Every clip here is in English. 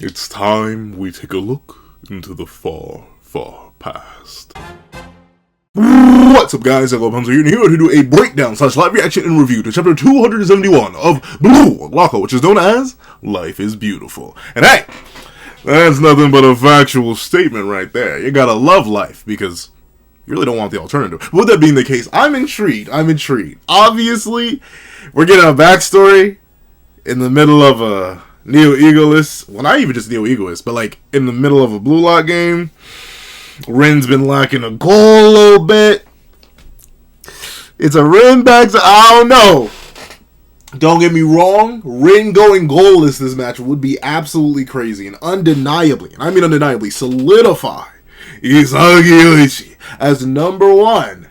It's time we take a look into the far, far past. What's up, guys? I'm Hunter here, and here to do a breakdown / live reaction and review to chapter 271 of Blue Loco, which is known as Life is Beautiful. And hey, that's nothing but a factual statement right there. You gotta love life, because you really don't want the alternative. With that being the case, I'm intrigued. Obviously, we're getting a backstory in the middle of a neo-egoist, well, not even just neo-egoist, but like in the middle of a Blue Lock game. Rin's been lacking a goal a little bit. It's a Rin back to, I don't know. Don't get me wrong, Rin going goalless this match would be absolutely crazy and undeniably, and I mean undeniably, solidify Isagi as number one.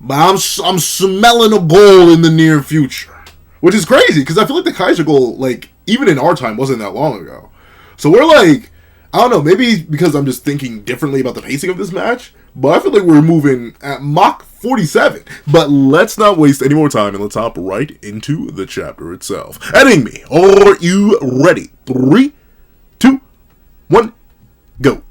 But I'm smelling a goal in the near future. Which is crazy, because I feel like the KAISER goal, like, even in our time, wasn't that long ago. So we're like, I don't know, maybe because I'm just thinking differently about the pacing of this match, but I feel like we're moving at Mach 47. But let's not waste any more time, and let's hop right into the chapter itself. Ending me, are you ready? 3, 2, 1, go.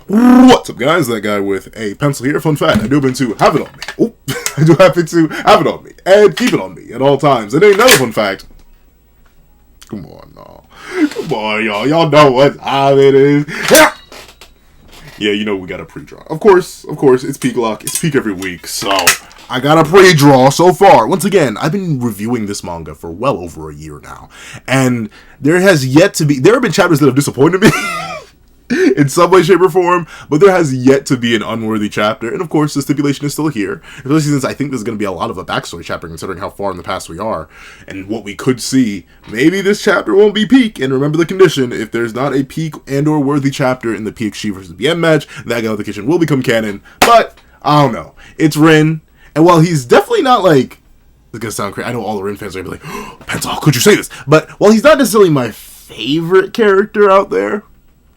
What's up, guys? That guy with a pencil here. Fun fact, I do happen to have it on me. Oh, I do happen to have it on me and keep it on me at all times. And another fun fact. Come on, y'all. Come on, y'all. Y'all know what time it is. Yeah, you know we got a pre-draw. Of course, it's peak luck. It's peak every week, so I got a pre-draw so far. Once again, I've been reviewing this manga for well over a year now, and there have been chapters that have disappointed me. In some way, shape, or form, but there has yet to be an unworthy chapter, and of course, the stipulation is still here, especially since I think there's going to be a lot of a backstory chapter, considering how far in the past we are, and what we could see. Maybe this chapter won't be peak, and remember the condition: if there's not a peak and or worthy chapter in the PXG versus BM match, that guy with the kitchen will become canon, but, I don't know. It's Rin, and while he's definitely not like, it's going to sound crazy, I know all the Rin fans are going to be like, oh, Pencil, how could you say this? But, while he's not necessarily my favorite character out there,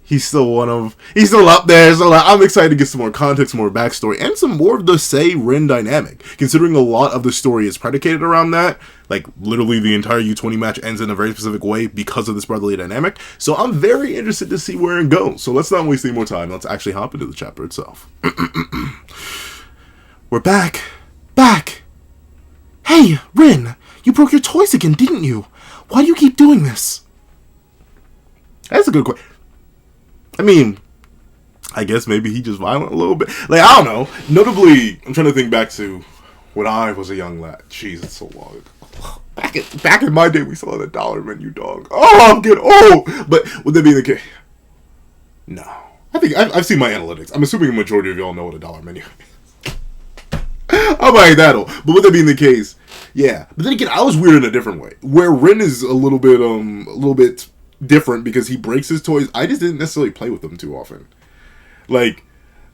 he's still up there, so like, I'm excited to get some more context, more backstory, and some more of the Rin dynamic, considering a lot of the story is predicated around that. Like, literally the entire U20 match ends in a very specific way because of this brotherly dynamic, so I'm very interested to see where it goes. So let's not waste any more time, let's actually hop into the chapter itself. We're back! Hey, Rin! You broke your toys again, didn't you? Why do you keep doing this? That's a good question. I mean, I guess maybe he just violent a little bit. Like, I don't know. Notably, I'm trying to think back to when I was a young lad. Jeez, it's so long ago. Back in my day, we still had a dollar menu, dog. Oh, I'm getting old. But would that be the case? No. I think I've seen my analytics. I'm assuming a majority of y'all know what a dollar menu is. I'm like that old. But would that be the case? Yeah. But then again, I was weird in a different way. Where Rin is a little bit different because he breaks his toys. I just didn't necessarily play with them too often. Like,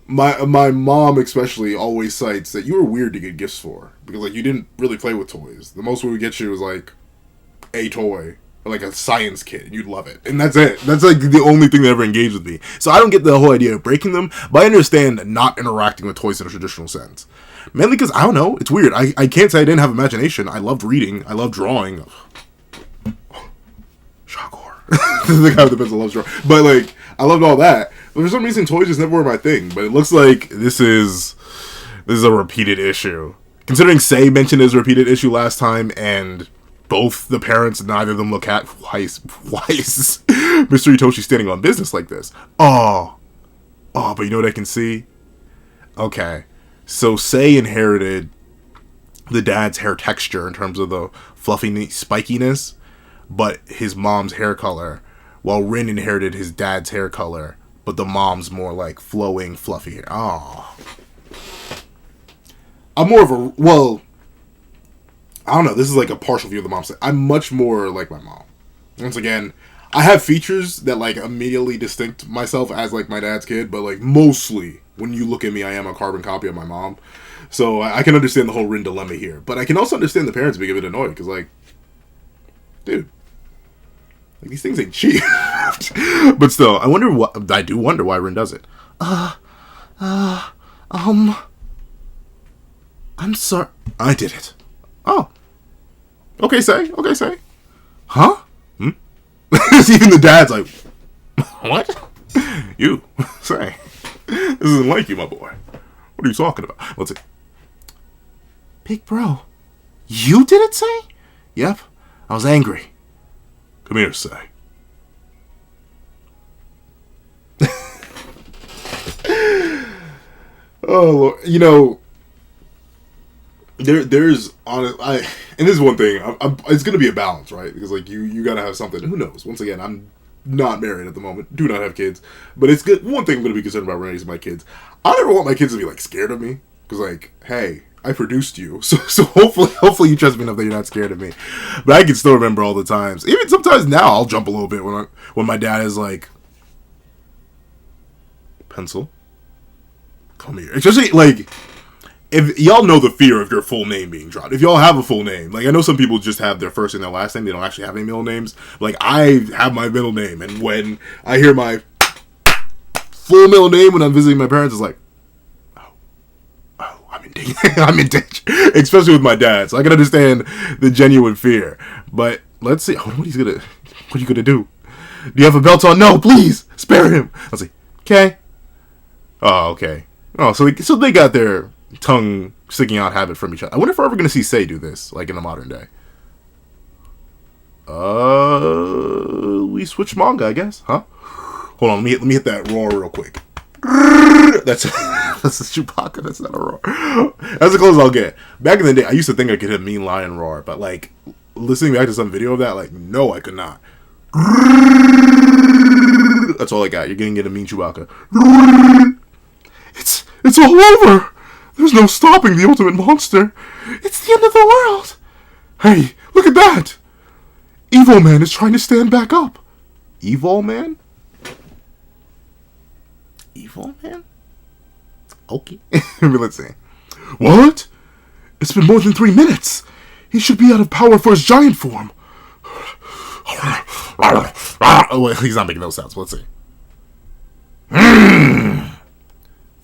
my mom especially always cites that you were weird to get gifts for, because like you didn't really play with toys. The most we would get you was like a toy or like a science kit, and you'd love it, and that's it. That's like the only thing that ever engaged with me. So I don't get the whole idea of breaking them, but I understand not interacting with toys in a traditional sense. Mainly because, I don't know, it's weird. I can't say I didn't have imagination. I loved reading. I loved drawing. Shocker. The guy with the pencil loves drawing. But, like, I loved all that. But for some reason, toys just never were my thing. But it looks like this is a repeated issue. Considering Sei mentioned his repeated issue last time, and both the parents, neither of them look at, why is Mr. Itoshi standing on business like this? Oh, but you know what I can see? Okay. So Sei inherited the dad's hair texture in terms of the fluffy spikiness, but his mom's hair color, while Rin inherited his dad's hair color, but the mom's more like flowing, fluffy hair. Oh. I'm more of a, well, I don't know, this is like a partial view of the mom's side. I'm much more like my mom. Once again, I have features that like immediately distinct myself as like my dad's kid, but like mostly, when you look at me, I am a carbon copy of my mom. So I can understand the whole Rin dilemma here. But I can also understand the parents being a bit annoyed, because like, dude, like, these things ain't cheap. But still, I do wonder why Rin does it. I'm sorry. I did it. Oh. Okay, say. Huh? Even the dad's like, what? You say this isn't like you, my boy. What are you talking about? Let's see. Big bro, you did it, say? Yep, I was angry. Come here, say. Oh, Lord. You know, there's and this is one thing. It's gonna be a balance, right? Because like you gotta have something. Who knows? Once again, I'm not married at the moment. Do not have kids. But it's good. One thing I'm gonna be concerned about raising my kids. I never want my kids to be like scared of me. Because like, hey, I produced you, so hopefully you trust me enough that you're not scared of me. But I can still remember all the times. Even sometimes now, I'll jump a little bit when my dad is like, pencil, come here. Especially like, if y'all know the fear of your full name being dropped. If y'all have a full name, like I know some people just have their first and their last name. They don't actually have any middle names. Like I have my middle name, and when I hear my full middle name when I'm visiting my parents, it's like, I'm in danger. Especially with my dad. So I can understand the genuine fear. But let's see. What are you gonna do? Do you have a belt on? No, please. Spare him. Let's see. Okay. Oh, okay. Oh, so they got their tongue sticking out habit from each other. I wonder if we're ever gonna see Sei do this, like in the modern day. We switch manga, I guess, huh? Hold on, let me hit that roar real quick. That's a Chewbacca. That's not a roar. That's the closest I'll get. Back in the day, I used to think I could hit a mean lion roar, but like listening back to some video of that, like no, I could not. That's all I got. You're gonna get a mean Chewbacca. It's all over. There's no stopping the ultimate monster. It's the end of the world. Hey, look at that. Evil Man is trying to stand back up. Evil Man? Evil Man? Okay. Let's see. What? It's been more than 3 minutes. He should be out of power for his giant form. Oh, wait, he's not making those sounds. Let's see.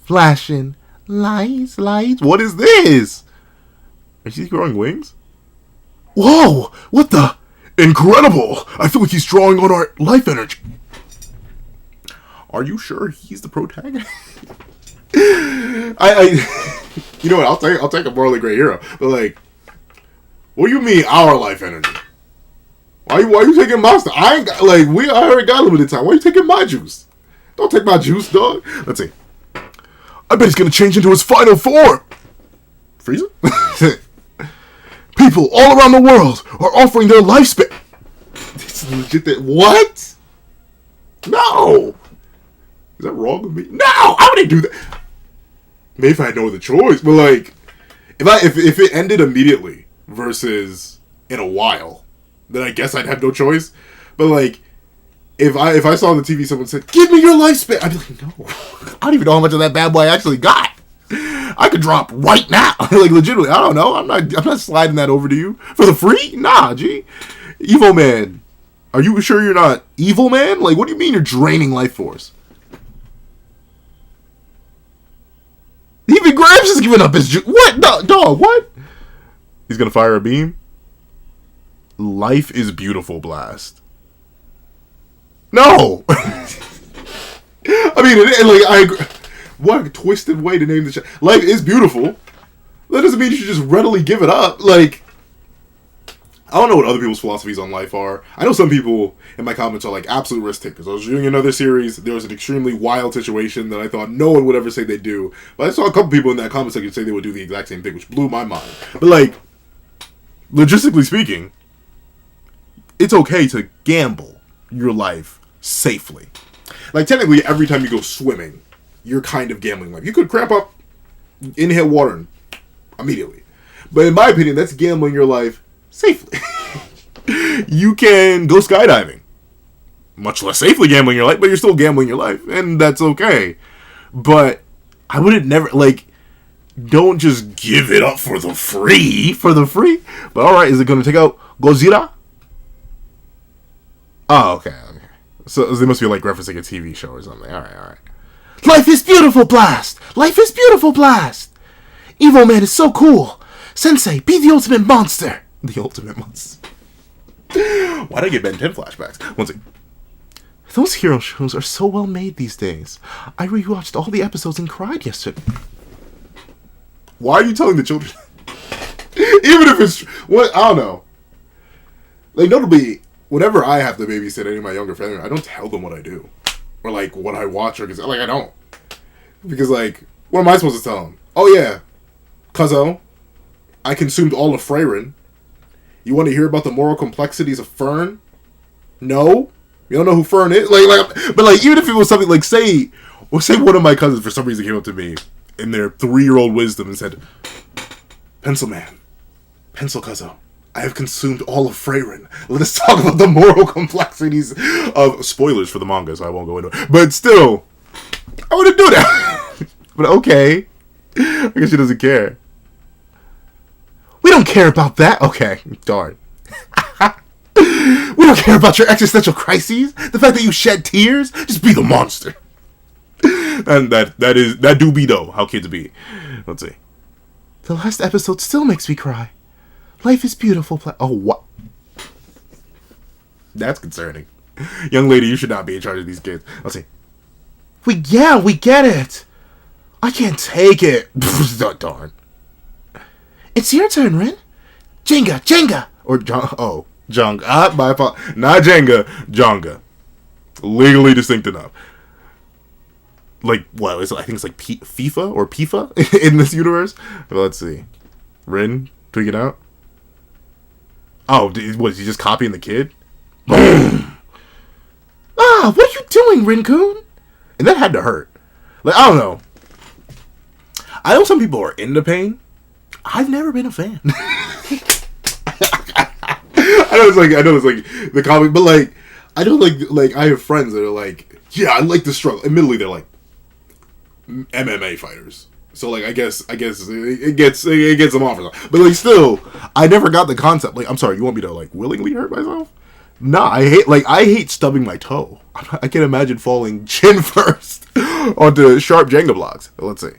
Flashing lights. What is this? Is he growing wings? Whoa! What the? Incredible! I feel like he's drawing on our life energy. Are you sure he's the protagonist? You know what? I'll take a morally great hero, but like, what do you mean our life energy? Why you taking my stuff? I already got limited time. Why are you taking my juice? Don't take my juice, dog. Let's see. I bet he's gonna change into his final form. Frieza? People all around the world are offering their lifespan. It's legit. What? No. Is that wrong with me? No, I wouldn't do that. Maybe if I had no other choice, but like, if it ended immediately versus in a while, then I guess I'd have no choice. But like, if I saw on the TV someone said, "Give me your lifespan," I'd be like, no. I don't even know how much of that bad boy I actually got. I could drop right now. Like legitimately, I don't know. I'm not sliding that over to you for the free. Nah, G. Evil Man. Are you sure you're not Evil Man? Like, what do you mean you're draining life force? Even Gramps is giving up his juice. What? Dog, what? He's gonna fire a beam? Life is beautiful, Blast. No! I mean, I agree. What a twisted way to name the show. Life is beautiful. That doesn't mean you should just readily give it up. Like, I don't know what other people's philosophies on life are. I know some people in my comments are like absolute risk takers. I was doing another series. There was an extremely wild situation that I thought no one would ever say they do. But I saw a couple people in that comment section say they would do the exact same thing, which blew my mind. But like, logistically speaking, it's okay to gamble your life safely. Like, technically, every time you go swimming, you're kind of gambling life. You could cramp up, inhale water, and immediately. But in my opinion, that's gambling your life safely. You can go skydiving. Much less safely gambling your life, but you're still gambling your life, and that's okay. But I wouldn't never, like, don't just give it up for the free. But alright, is it going to take out Godzilla? Oh, okay. So they must be like referencing a TV show or something. Alright. Life is beautiful, Blast! Life is beautiful, Blast! Evil Man is so cool! Sensei, be the ultimate monster! The ultimate monster. Why'd I get Ben 10 flashbacks? One second. Those hero shows are so well made these days. I rewatched all the episodes and cried yesterday. Why are you telling the children? Even if it's what, I don't know. Like, notably, whenever I have to babysit any of my younger family, I don't tell them what I do or like what I watch or like I don't, because like what am I supposed to tell them? Oh yeah, cuzzo, I consumed all of Freyrin. You want to hear about the moral complexities of Fern? No. You don't know who Fern is? But even if it was something like, say one of my cousins for some reason came up to me in their 3-year-old wisdom and said, Pencil Man, Pencil Cuzzo, I have consumed all of Freyrin. Let us talk about the moral complexities of... Spoilers for the manga, so I won't go into it. But still, I wouldn't do that. But okay. I guess she doesn't care. We don't care about that. Okay, darn. We don't care about your existential crises. The fact that you shed tears. Just be the monster. And that do be though how kids be. Let's see. The last episode still makes me cry. Life is beautiful. Oh, what? That's concerning. Young lady, you should not be in charge of these kids. Let's see. We get it. I can't take it. Darn. It's your turn, Rin. Jenga. Or Jenga. My fault. Not Jenga. Jenga. Legally distinct enough. Like, what? I think it's like FIFA or PIFA in this universe. Well, let's see. Rin, tweak it out. Oh, was he just copying the kid? Boom! What are you doing, Rin-kun? And that had to hurt. Like, I don't know. I know some people are into pain. I've never been a fan. I know it's like the comic, but like, I know like I have friends that are like, yeah, I like the struggle. Admittedly, they're like MMA fighters. So like I guess it gets them off or something. But like still, I never got the concept. Like, I'm sorry, you want me to like willingly hurt myself? Nah, I hate stubbing my toe. I can't imagine falling chin first onto sharp Jenga blocks. Let's see.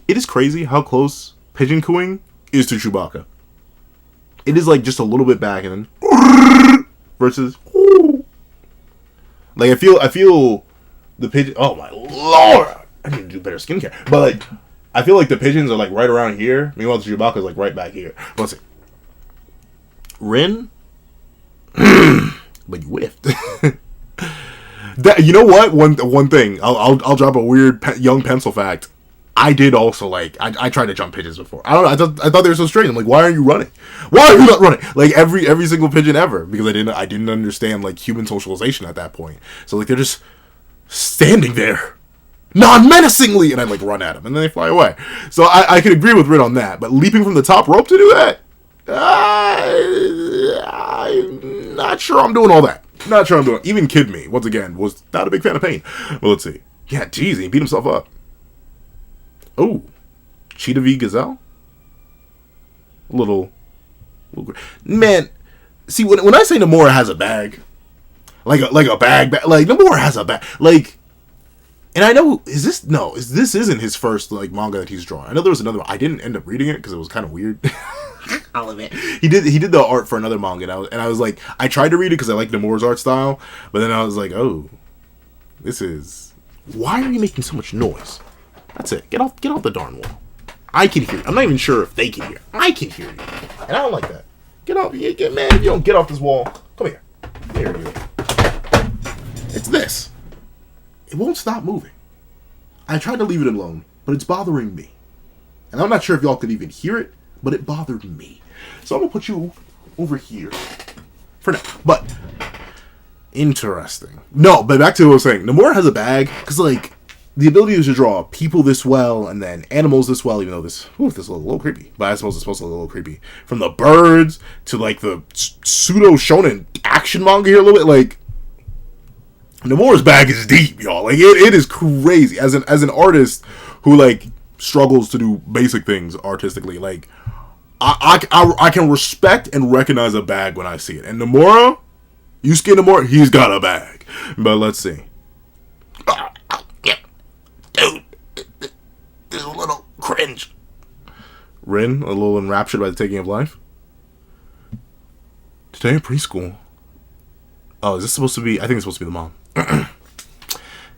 It is crazy how close pigeon cooing is to Chewbacca. It is like just a little bit back and then versus. Like I feel the pigeon. Oh my lord! I need to do better skincare. But like, I feel like the pigeons are like right around here. Meanwhile, the Chewbacca is like right back here. Let's see. Rin, but you whiffed. That, you know what? One thing. I'll drop a weird young pencil fact. I did also like I tried to jump pigeons before. I don't know. I thought they were so strange. I'm like, why are you running? Why are you not running? Like every single pigeon ever, because I didn't understand like human socialization at that point. So like they're just standing there, non-menacingly, and I like run at them, and then they fly away. So I can agree with Rin on that. But leaping from the top rope to do that, I'm not sure I'm doing all that. Not sure I'm doing it. Even Kid Me, once again, was not a big fan of pain. Well, let's see. Yeah, geez, he beat himself up. Oh, Cheetah v Gazelle? Little man, see, when I say Nomura has a bag, like a bag, like Nomura has a bag, like, and I know, this isn't his first, like, manga that he's drawn. I know there was another one. I didn't end up reading it because it was kind of weird. I'll admit. He did the art for another manga, and I was like, I tried to read it because I like Nomura's art style, but then I was like, oh, why are you making so much noise? That's it. Get off the darn wall. I can hear you. I'm not even sure if they can hear. I can hear you. And I don't like that. Get off. Man, you don't get off this wall. Come here. There you go. It's this. It won't stop moving. I tried to leave it alone, but it's bothering me. And I'm not sure if y'all could even hear it, but it bothered me. So I'm going to put you over here for now. But, interesting. No, but back to what I was saying. Nomura has a bag, because, like, the ability to draw people this well, and then animals this well, even though this is a little creepy. But I suppose it's supposed to look a little creepy. From the birds, to, like, the pseudo-shonen action manga here a little bit, like, Nomura's bag is deep, y'all. Like, it is crazy. As an artist who, like, struggles to do basic things artistically, like, I can respect and recognize a bag when I see it. And Nomura, Yusuke Nomura, he's got a bag. But let's see. Dude, this is a little cringe. Rin, a little enraptured by the taking of life. Today at preschool. Oh, is this supposed to be... I think it's supposed to be the mom.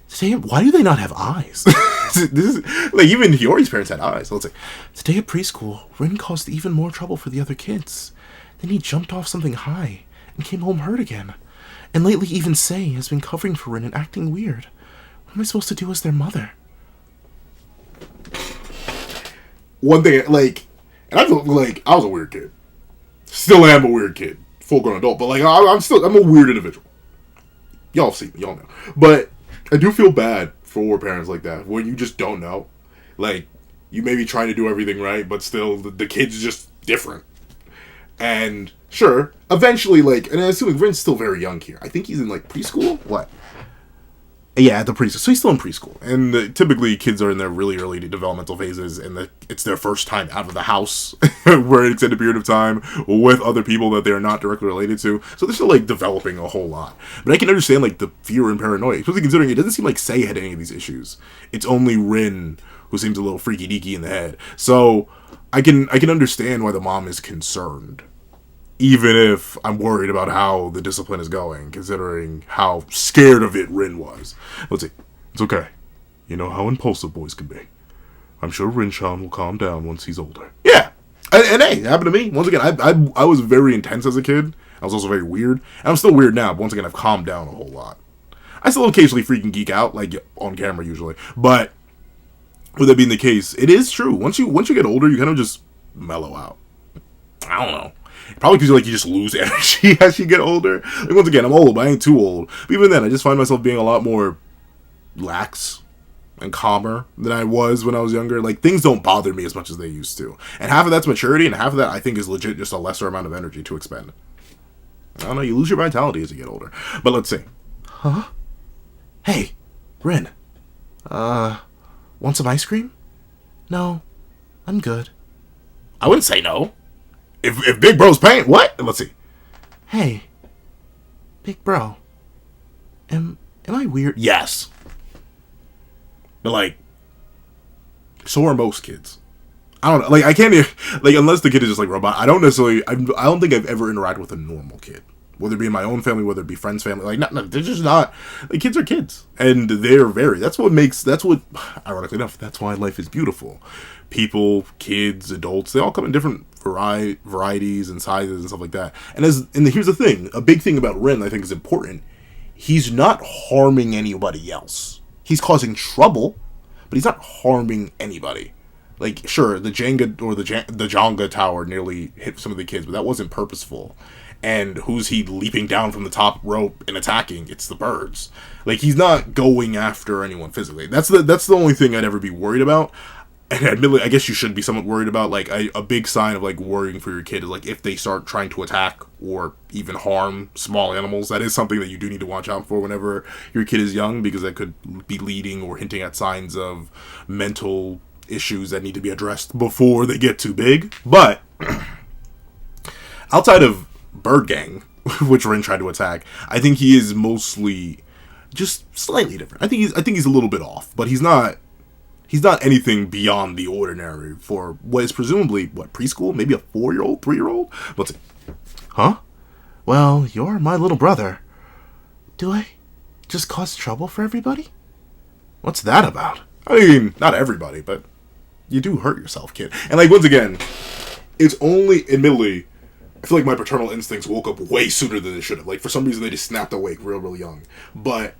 Today, why do they not have eyes? This is, like, even Hiyori's parents had eyes. So let's say, today at preschool, Rin caused even more trouble for the other kids. Then he jumped off something high and came home hurt again. And lately even Sei has been covering for Rin and acting weird. What am I supposed to do as their mother? One thing, like, and I feel like I was a weird kid. Still am a weird kid. Full-grown adult. But, like, I'm a weird individual. Y'all see me. Y'all know. But I do feel bad for parents like that, when you just don't know. Like, you may be trying to do everything right, but still, the kid's just different. And, sure, eventually, like, and I'm assuming Rin's still very young here. I think he's in, like, preschool? What? Yeah, at the preschool. So he's still in preschool. And typically, kids are in their really early developmental phases, and it's their first time out of the house for an extended period of time with other people that they're not directly related to. So they're still, like, developing a whole lot. But I can understand, like, the fear and paranoia, especially considering it doesn't seem like Sei had any of these issues. It's only Rin who seems a little freaky-deaky in the head. So I can understand why the mom is concerned. Even if I'm worried about how the discipline is going, considering how scared of it Rin was. Let's see. It's okay. You know how impulsive boys can be. I'm sure Rin-chan will calm down once he's older. Yeah. And hey, it happened to me. Once again, I was very intense as a kid. I was also very weird. And I'm still weird now, but once again, I've calmed down a whole lot. I still occasionally freaking geek out, like on camera usually. But with that being the case, it is true. Once you get older, you kind of just mellow out. I don't know. Probably because you just lose energy as you get older. Like, once again, I'm old, but I ain't too old. But even then, I just find myself being a lot more lax and calmer than I was when I was younger. Like, things don't bother me as much as they used to. And half of that's maturity, and half of that I think is legit just a lesser amount of energy to expend. I don't know, you lose your vitality as you get older. But let's see. Huh? Hey, Rin. Want some ice cream? No, I'm good. I wouldn't say no. If Big Bro's paying, what? Let's see. Hey, Big Bro, am I weird? Yes. But, like, so are most kids. I don't know. Like, I can't, like, unless the kid is just, like, robot. I don't necessarily, I don't think I've ever interacted with a normal kid. Whether it be in my own family, whether it be friends' family. Like, no, they're just not, like, kids are kids. And they're that's what, ironically enough, that's why life is beautiful. People, kids, adults, they all come in different varieties and sizes and stuff like that. And here's the thing, a big thing about Rin I think is important. He's not harming anybody else. He's causing trouble, but he's not harming anybody. Like, sure, the Jenga or the Jenga tower nearly hit some of the kids, but that wasn't purposeful. And who's he leaping down from the top rope and attacking? It's the birds. Like, he's not going after anyone physically. That's the only thing I'd ever be worried about. And admittedly, I guess you should be somewhat worried about, like, a big sign of, like, worrying for your kid is, like, if they start trying to attack or even harm small animals. That is something that you do need to watch out for whenever your kid is young, because that could be leading or hinting at signs of mental issues that need to be addressed before they get too big. But outside of Bird Gang, which Rin tried to attack, I think he is mostly just slightly different. I think he's a little bit off, but he's not anything beyond the ordinary for what is presumably, preschool? Maybe a 4-year-old, 3-year-old? Let's see. Huh? Well, you're my little brother. Do I just cause trouble for everybody? What's that about? I mean, not everybody, but you do hurt yourself, kid. And, like, once again, it's only, admittedly, I feel like my paternal instincts woke up way sooner than they should have. Like, for some reason, they just snapped awake real young. But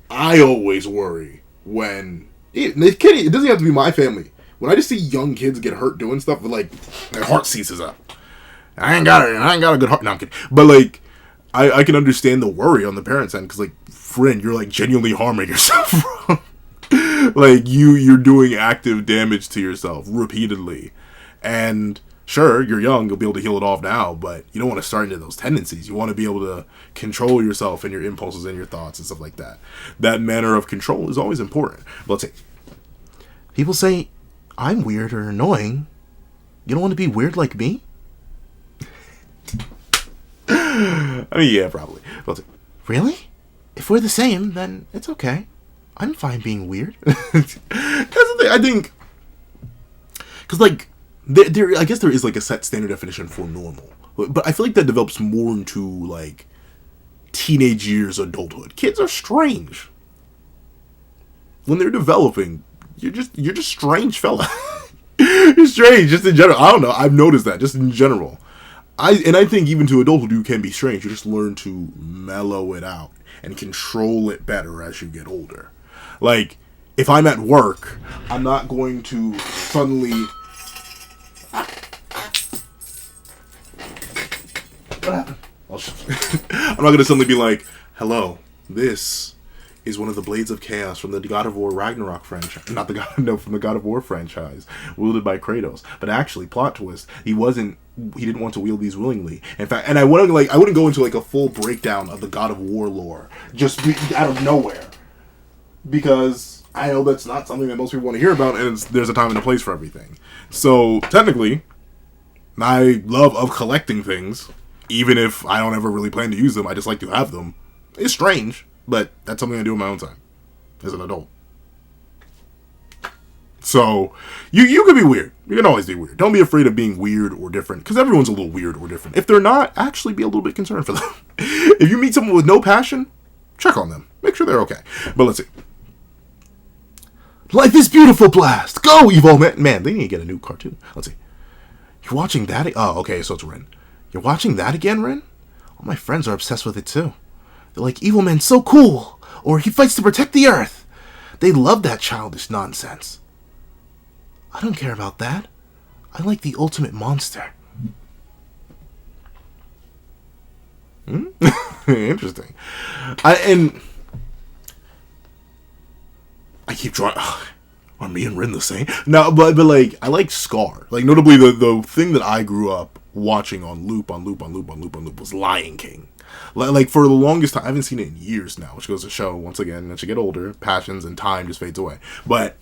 I always worry when... It doesn't have to be my family. When I just see young kids get hurt doing stuff, like, their heart seizes up. I ain't got a good heart. No, I'm kidding. But, like, I can understand the worry on the parents' end, because, like, friend, you're, like, genuinely harming yourself. Like, you're doing active damage to yourself repeatedly. And sure, you're young, you'll be able to heal it off now, but you don't want to start into those tendencies. You want to be able to control yourself and your impulses and your thoughts and stuff like that. That manner of control is always important. But let's see. People say I'm weird or annoying. You don't want to be weird like me? I mean, yeah, probably. But let's see. Really? If we're the same, then it's okay. I'm fine being weird. That's the thing, I think. Because, like, I guess there is like a set standard definition for normal, but I feel like that develops more into like teenage years, adulthood. Kids are strange when they're developing. You're just strange fella. You're strange just in general. I don't know. I've noticed that just in general. I think even to adulthood you can be strange. You just learn to mellow it out and control it better as you get older. Like, if I'm at work, I'm not going to suddenly... What happened? I'm not going to suddenly be like, hello, this is one of the Blades of Chaos from the God of War Ragnarok franchise. From the God of War franchise, wielded by Kratos. But actually, plot twist, he didn't want to wield these willingly. In fact, and I wouldn't go into like a full breakdown of the God of War lore just out of nowhere, because I know that's not something that most people want to hear about, and there's a time and a place for everything. So technically, my love of collecting things, even if I don't ever really plan to use them, I just like to have them. It's strange, but that's something I do in my own time as an adult. So, you can be weird. You can always be weird. Don't be afraid of being weird or different, because everyone's a little weird or different. If they're not, actually be a little bit concerned for them. If you meet someone with no passion, check on them. Make sure they're okay. But let's see. Life is beautiful, Blast! Go, Evo Man! Man, they need to get a new cartoon. Let's see. You're watching that? Oh, okay, so it's Rin. You're watching that again, Rin? All my friends are obsessed with it, too. They're like, Evil Man's so cool! Or he fights to protect the Earth! They love that childish nonsense. I don't care about that. I like the ultimate monster. Interesting. I keep trying... Are me and Rin the same? No, but like, I like Scar. Like, notably, the thing that I grew up watching on loop was Lion King. Like, for the longest time, I haven't seen it in years now, which goes to show, once again, as you get older, passions and time just fades away. But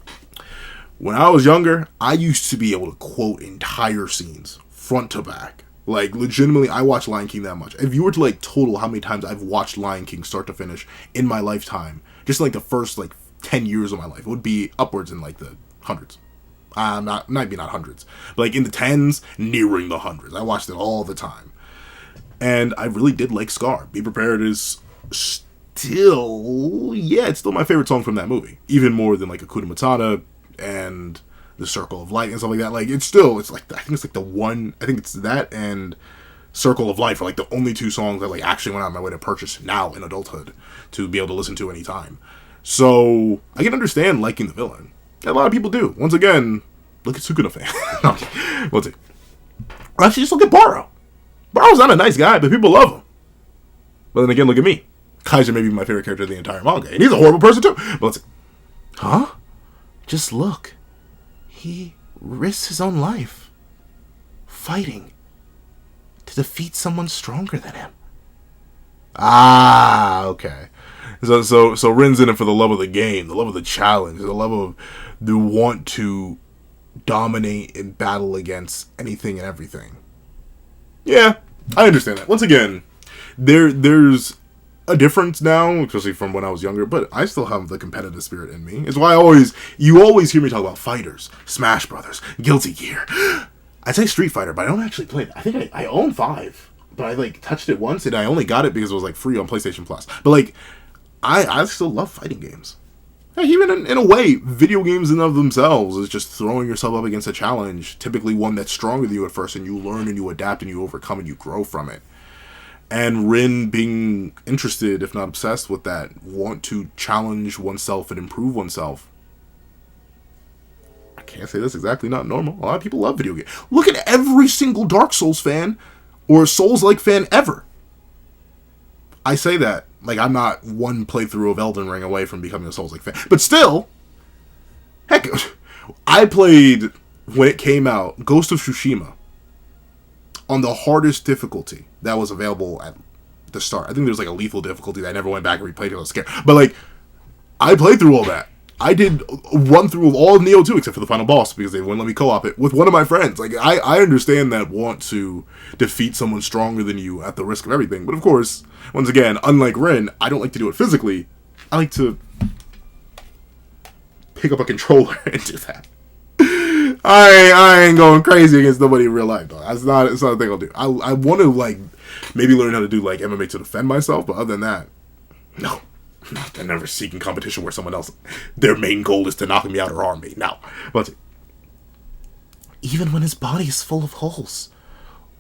when I was younger, I used to be able to quote entire scenes, front to back. Like, legitimately, I watched Lion King that much. If you were to, like, total how many times I've watched Lion King start to finish in my lifetime, just, like, the first, like, 10 years of my life, it would be upwards in, like, the hundreds. Maybe not hundreds, but, like, in the tens, nearing the hundreds. I watched it all the time. And I really did like Scar. Be Prepared is still... Yeah, it's still my favorite song from that movie. Even more than, like, Hakuna Matata and The Circle of Light and stuff like that. Like, it's like, I think it's like the one... I think it's that and Circle of Life are, like, the only two songs I, like, actually went out of my way to purchase now in adulthood to be able to listen to anytime. So, I can understand liking the villain. And a lot of people do. Once again, look at Sukuna fan. No, let's see. Or actually, just look at Baro. Baro's not a nice guy, but people love him. But then again, look at me. KAISER may be my favorite character of the entire manga, and he's a horrible person too. But let's see. Huh? Just look. He risks his own life. Fighting. To defeat someone stronger than him. Ah, okay. So Rin's in it for the love of the game, the love of the challenge, the love of the want to dominate and battle against anything and everything. Yeah, I understand that. Once again, there's a difference now, especially from when I was younger, but I still have the competitive spirit in me. It's why you always hear me talk about fighters, Smash Brothers, Guilty Gear. I say Street Fighter, but I don't actually play it. I think I own 5, but I like touched it once, and I only got it because it was like free on PlayStation Plus. But like, I still love fighting games. Hey, even in a way, video games in and of themselves is just throwing yourself up against a challenge, typically one that's stronger than you at first, and you learn and you adapt and you overcome and you grow from it. And Rin being interested, if not obsessed with that, want to challenge oneself and improve oneself. I can't say that's exactly not normal. A lot of people love video games. Look at every single Dark Souls fan or Souls-like fan ever. I say that like I'm not one playthrough of Elden Ring away from becoming a Souls-like fan. But still, heck, I played, when it came out, Ghost of Tsushima on the hardest difficulty that was available at the start. I think there was like a lethal difficulty that I never went back and replayed because I was scared. But like, I played through all that. I did a run through of all of Neo 2 except for the final boss because they wouldn't let me co-op it with one of my friends. Like, I understand that want to defeat someone stronger than you at the risk of everything. But of course, once again, unlike Rin, I don't like to do it physically. I like to pick up a controller and do that. I ain't going crazy against nobody in real life, though. It's not a thing I'll do. I want to, like, maybe learn how to do, like, MMA to defend myself, but other than that, no. I'm never seeking competition where someone else, their main goal is to knock me out or harm me. No. But even when his body is full of holes,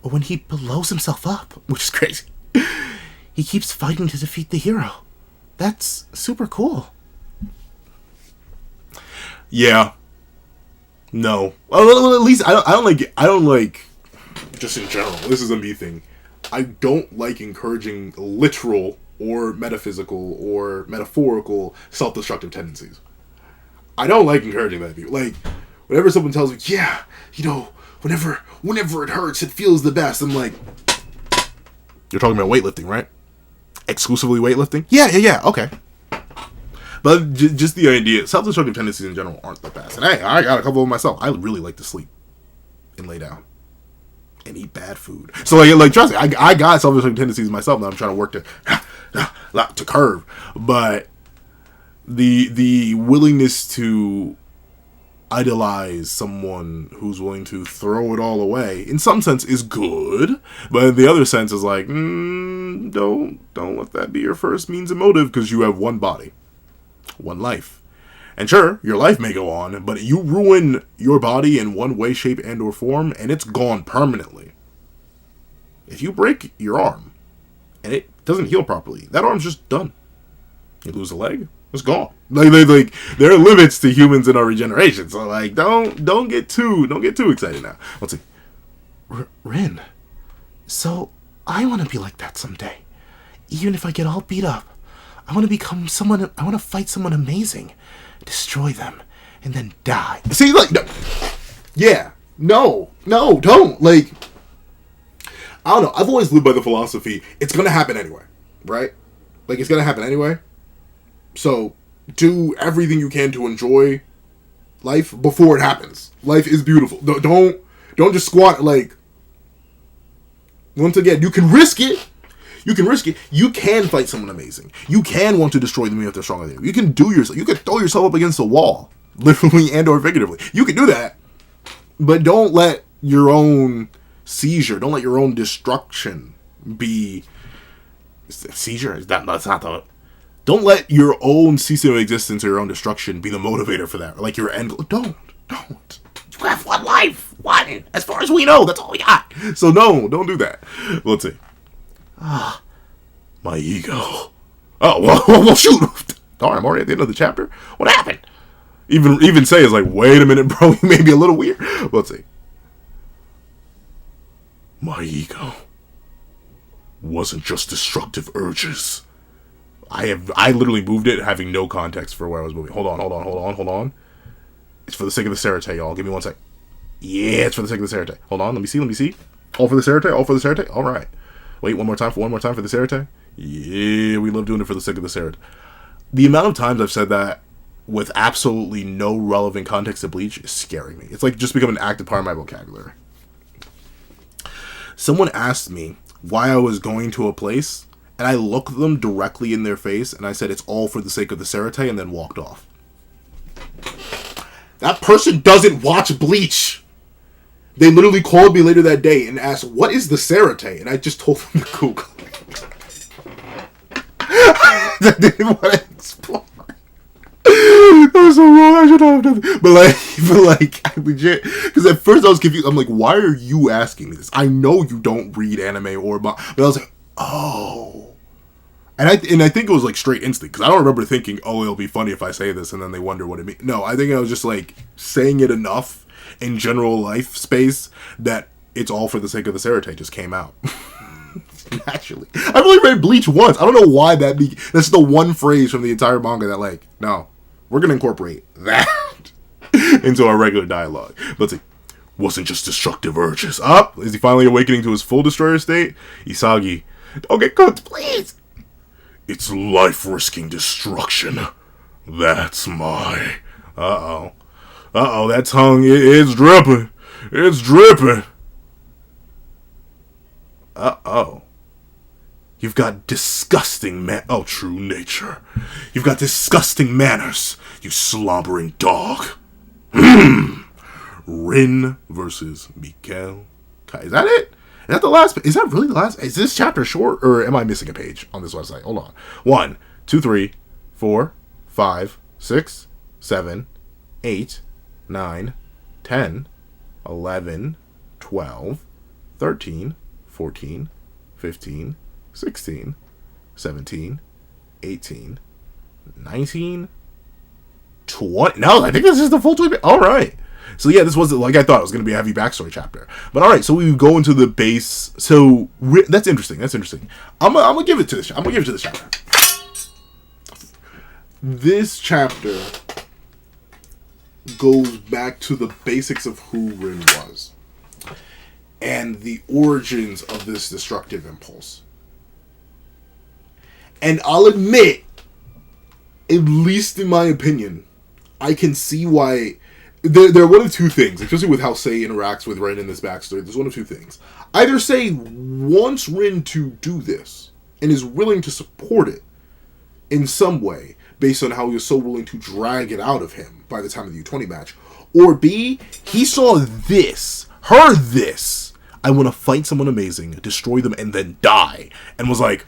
or when he blows himself up, which is crazy, he keeps fighting to defeat the hero. That's super cool. Yeah. No. Well, at least I don't like, just in general, this is a me thing. I don't like encouraging literal or metaphysical or metaphorical self-destructive tendencies. I don't like encouraging that people. Like, whenever someone tells me, yeah, you know, whenever it hurts, it feels the best. I'm like, you're talking about weightlifting, right? Exclusively weightlifting? Yeah, okay. But just the idea, self-destructive tendencies in general aren't the best. And hey, I got a couple of them myself. I really like to sleep and lay down and eat bad food. So like trust me, I got self-destructive tendencies myself that I'm trying to work to curb. But the willingness to idolize someone who's willing to throw it all away, in some sense, is good, but in the other sense is like, don't let that be your first means of motive, because you have one body, one life. And sure, your life may go on, but you ruin your body in one way, shape, and or form, and it's gone permanently. If you break your arm, and it doesn't heal properly, that arm's just done. You lose a leg, it's gone. Like there are limits to humans in our regeneration. So like, don't get too excited now. Let's see. Rin. So I want to be like that someday. Even if I get all beat up, I want to become someone. I want to fight someone amazing, destroy them, and then die. See, like, no. Yeah, no, don't. Like, I don't know. I've always lived by the philosophy, it's gonna happen anyway, right? Like, it's gonna happen anyway. So do everything you can to enjoy life before it happens. Life is beautiful. Don't just squat. Like, once again, you can risk it. You can fight someone amazing. You can want to destroy them if they're stronger than you. You can throw yourself up against a wall, literally and or figuratively. You can do that, but don't let your own seizure, don't let your own destruction be seizure. That's not the. Don't let your own ceasing of existence or your own destruction be the motivator for that. Or like your end. Don't. You have one life. One. As far as we know, that's all we got. So no, don't do that. Let's see. My ego. Oh, well, shoot. Darn, I'm already at the end of the chapter. What happened? Even say is like, wait a minute, bro. You may be a little weird. Let's see. My ego wasn't just destructive urges. I literally moved it having no context for where I was moving. Hold on. It's for the sake of the Sarate, y'all. Give me one sec. Yeah, it's for the sake of the Sarate. Hold on, let me see. All for the Sarate? Alright. Wait, one more time for the Sarate? Yeah, we love doing it for the sake of the Sarate. The amount of times I've said that with absolutely no relevant context to Bleach is scaring me. It's like just become an active part of my vocabulary. Someone asked me why I was going to a place, and I looked them directly in their face, and I said, it's all for the sake of the Sarate, and then walked off. That person doesn't watch Bleach. They literally called me later that day and asked, what is the Sarate? And I just told them to Google it. I didn't want to explore. That was so wrong. I should not have done that. But like, I legit, because at first I was confused. I'm like, why are you asking me this? I know you don't read anime or manga. But I was like, oh. And I think it was like straight instinct, because I don't remember thinking, oh, it'll be funny if I say this, and then they wonder what it means. No, I think I was just like saying it enough in general life space that it's all for the sake of the Sarate just came out. Naturally. I've only read Bleach once. I don't know why that's the one phrase from the entire manga that like, no, we're going to incorporate that into our regular dialogue. Let's see. Wasn't just destructive urges. Up? Is he finally awakening to his full destroyer state? Isagi. Don't get cooked, please. It's life-risking destruction. That's my... Uh-oh, that tongue, it's dripping. It's dripping. Uh-oh. You've got disgusting true nature. You've got disgusting manners, you slobbering dog. Rin versus Mikhail. Is that it? Is that the last? Is that really the last? Is this chapter short, or am I missing a page on this website? Hold on. 1, 2, 3, 4, 5, 6, 7, 8, 9, 10, 11, 12, 13, 14, 15, 16, 17, 18, 19, 20. No, I think this is the full 20. All right. So yeah, this wasn't like I thought it was going to be a heavy backstory chapter. But all right, so we go into the base. So that's interesting. That's interesting. I'm gonna give it to this. I'm gonna give it to this chapter. This chapter goes back to the basics of who Rin was and the origins of this destructive impulse. And I'll admit, at least in my opinion, I can see why. There are one of two things, especially with how Sei interacts with Rin in this backstory. There's one of two things. Either Sei wants Rin to do this and is willing to support it in some way, based on how he was so willing to drag it out of him by the time of the U20 match. Or B, he saw this, heard this, I want to fight someone amazing, destroy them, and then die. And was like,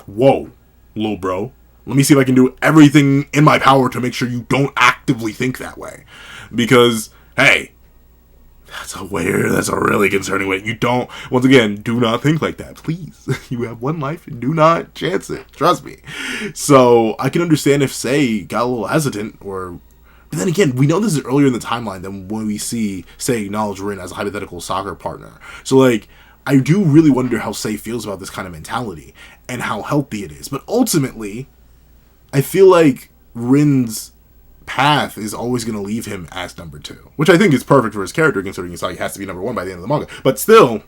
whoa, little bro. Let me see if I can do everything in my power to make sure you don't actively think that way. Because, hey, that's a really concerning way. You don't, once again, do not think like that. Please. You have one life and do not chance it. Trust me. So, I can understand if Sei got a little hesitant or... But then again, we know this is earlier in the timeline than when we see Sei acknowledge Rin as a hypothetical soccer partner. So, like, I do really wonder how Sei feels about this kind of mentality and how healthy it is. But ultimately, I feel like Rin's path is always going to leave him as number 2, which I think is perfect for his character, considering he has to be number 1 by the end of the manga. But still,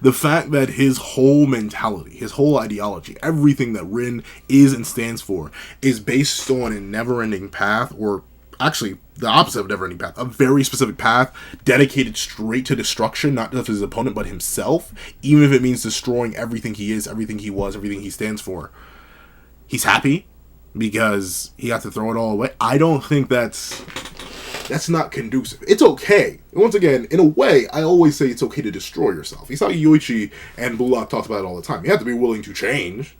the fact that his whole mentality, his whole ideology, everything that Rin is and stands for is based on a never-ending path, or actually the opposite of never-ending path, a very specific path dedicated straight to destruction, not just his opponent, but himself, even if it means destroying everything he is, everything he was, everything he stands for. He's happy because he got to throw it all away. I don't think that's not conducive. It's okay. Once again, in a way, I always say it's okay to destroy yourself. Isagi Yoichi and Blue Lock talked about it all the time. You have to be willing to change,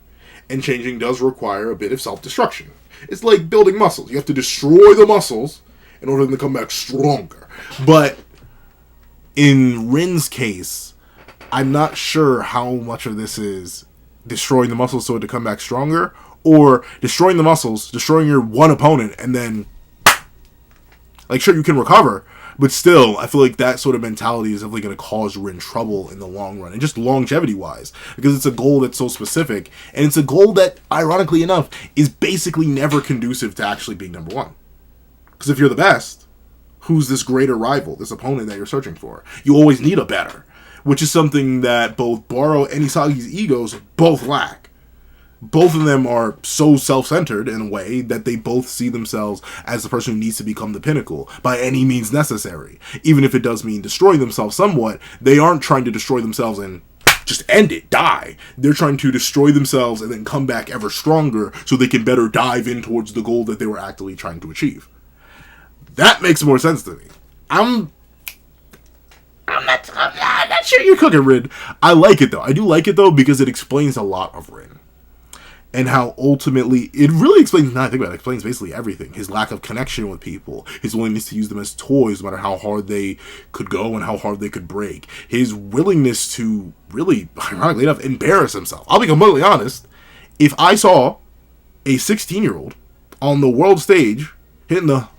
and changing does require a bit of self-destruction. It's like building muscles. You have to destroy the muscles in order for them to come back stronger. But in Rin's case, I'm not sure how much of this is destroying the muscles so to come back stronger, or destroying the muscles, destroying your one opponent, and then, like, sure, you can recover, but still, I feel like that sort of mentality is definitely going to cause Rin trouble in the long run, and just longevity-wise, because it's a goal that's so specific, and it's a goal that, ironically enough, is basically never conducive to actually being number 1. Because if you're the best, who's this greater rival, this opponent that you're searching for? You always need a better, which is something that both Baro and Isagi's egos both lack. Both of them are so self-centered in a way that they both see themselves as the person who needs to become the pinnacle by any means necessary. Even if it does mean destroying themselves somewhat, they aren't trying to destroy themselves and just end it, die. They're trying to destroy themselves and then come back ever stronger so they can better dive in towards the goal that they were actively trying to achieve. That makes more sense to me. I'm not sure you're cooking, Rin. I like it, though. I do like it, though, because it explains a lot of Rin. And how ultimately, it really explains, now I think about it, explains basically everything. His lack of connection with people, his willingness to use them as toys, no matter how hard they could go and how hard they could break. His willingness to really, ironically enough, embarrass himself. I'll be completely honest. If I saw a 16-year-old on the world stage hitting the...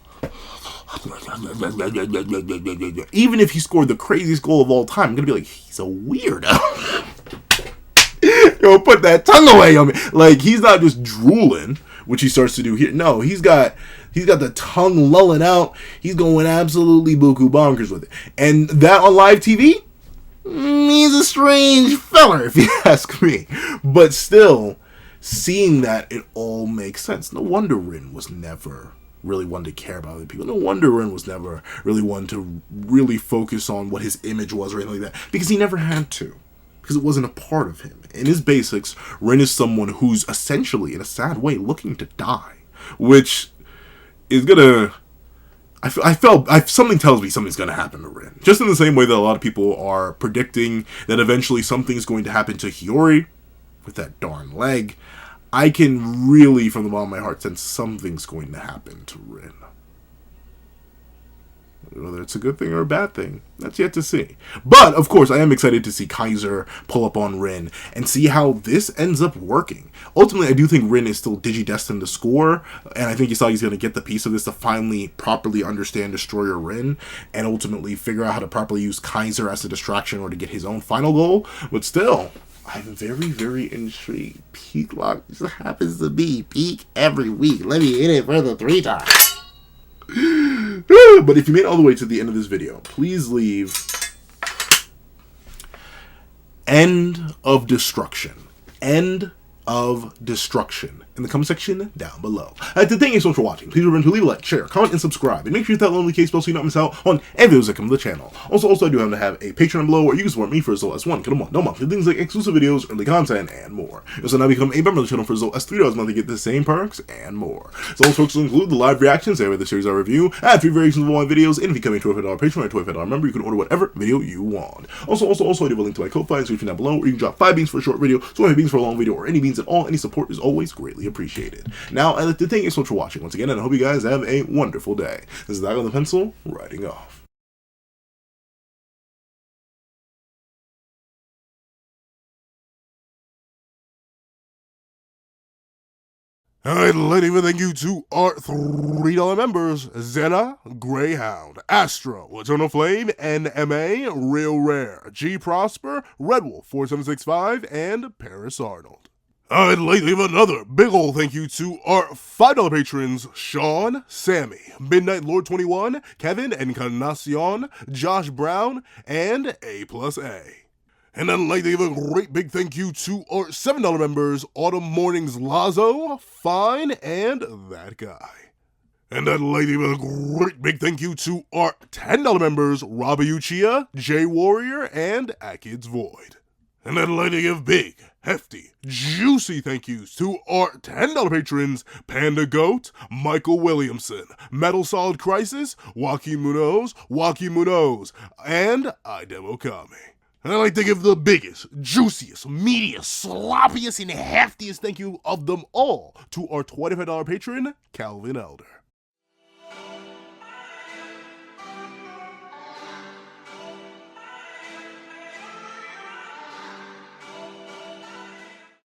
Even if he scored the craziest goal of all time, I'm going to be like, he's a weirdo. Yo, put that tongue away on me. Like, he's not just drooling, which he starts to do here. No, he's got the tongue lulling out. He's going absolutely buku bonkers with it. And that on live TV, he's a strange feller, if you ask me. But still, seeing that, it all makes sense. No wonder Rin was never really one to care about other people. No wonder Rin was never really one to really focus on what his image was or anything like that. Because he never had to. Because it wasn't a part of him. In his basics, Rin is someone who's essentially, in a sad way, looking to die. Which is gonna... something tells me something's going to happen to Rin. Just in the same way that a lot of people are predicting that eventually something's going to happen to Hiyori with that darn leg. I can really, from the bottom of my heart, sense something's going to happen to Rin. Whether it's a good thing or a bad thing, that's yet to see. But, of course, I am excited to see KAISER pull up on Rin and see how this ends up working. Ultimately, I do think Rin is still digi-destined to score, and I think Usagi's going to get the piece of this to finally properly understand Destroyer Rin, and ultimately figure out how to properly use KAISER as a distraction or to get his own final goal. But still, I'm very, very intrigued. Peak Lock just happens to be peak every week. Let me hit it for the 3 times. But if you made it all the way to the end of this video, please leave end of destruction. End of destruction in the comment section down below. Thank you so much for watching. Please remember to leave a like, share, comment, and subscribe. And make sure you hit that lonely case bell so you don't miss out on any videos that come to the channel. Also, I do have a Patreon below where you can support me for as low as $1 no monthly things like exclusive videos, early content, and more. You also now become a member of the channel for as low as $3 a month to get the same perks and more. So those perks will include the live reactions every the series I review, and 3 variations of all my videos, and if you become a $25 Patreon or $25 member, you can order whatever video you want. Also, I do have a link to my Ko-Fi description down below where you can drop 5 beans for a short video, 20 beans for a long video, or any beans at all. Any support is always greatly appreciated. Now, I'd like to thank you so much for watching once again, and I hope you guys have a wonderful day. This is Doc on the Pencil, writing off. I'd like to thank you to our $3 members, Zena, Greyhound, Astro, Eternal Flame, NMA, Real Rare, G Prosper, Red Wolf 4765, and Paris Arnold. I'd like to give another big ol' thank you to our $5 patrons, Sean, Sammy, Midnight Lord 21, Kevin Encarnacion, Josh Brown, and A+A. And I'd like to give a great big thank you to our $7 members, Autumn Mornings Lazo, Fine, and That Guy. And I'd like to give a great big thank you to our $10 members, Robbie Uchiha, J Warrior, and Akid's Void. And I'd like to give big, hefty, juicy thank yous to our $10 patrons, Panda Goat, Michael Williamson, Metal Solid Crisis, Joaquin Munoz, and Idem Okami. And I'd like to give the biggest, juiciest, meatiest, sloppiest, and heftiest thank you of them all to our $25 patron, Calvin Elder.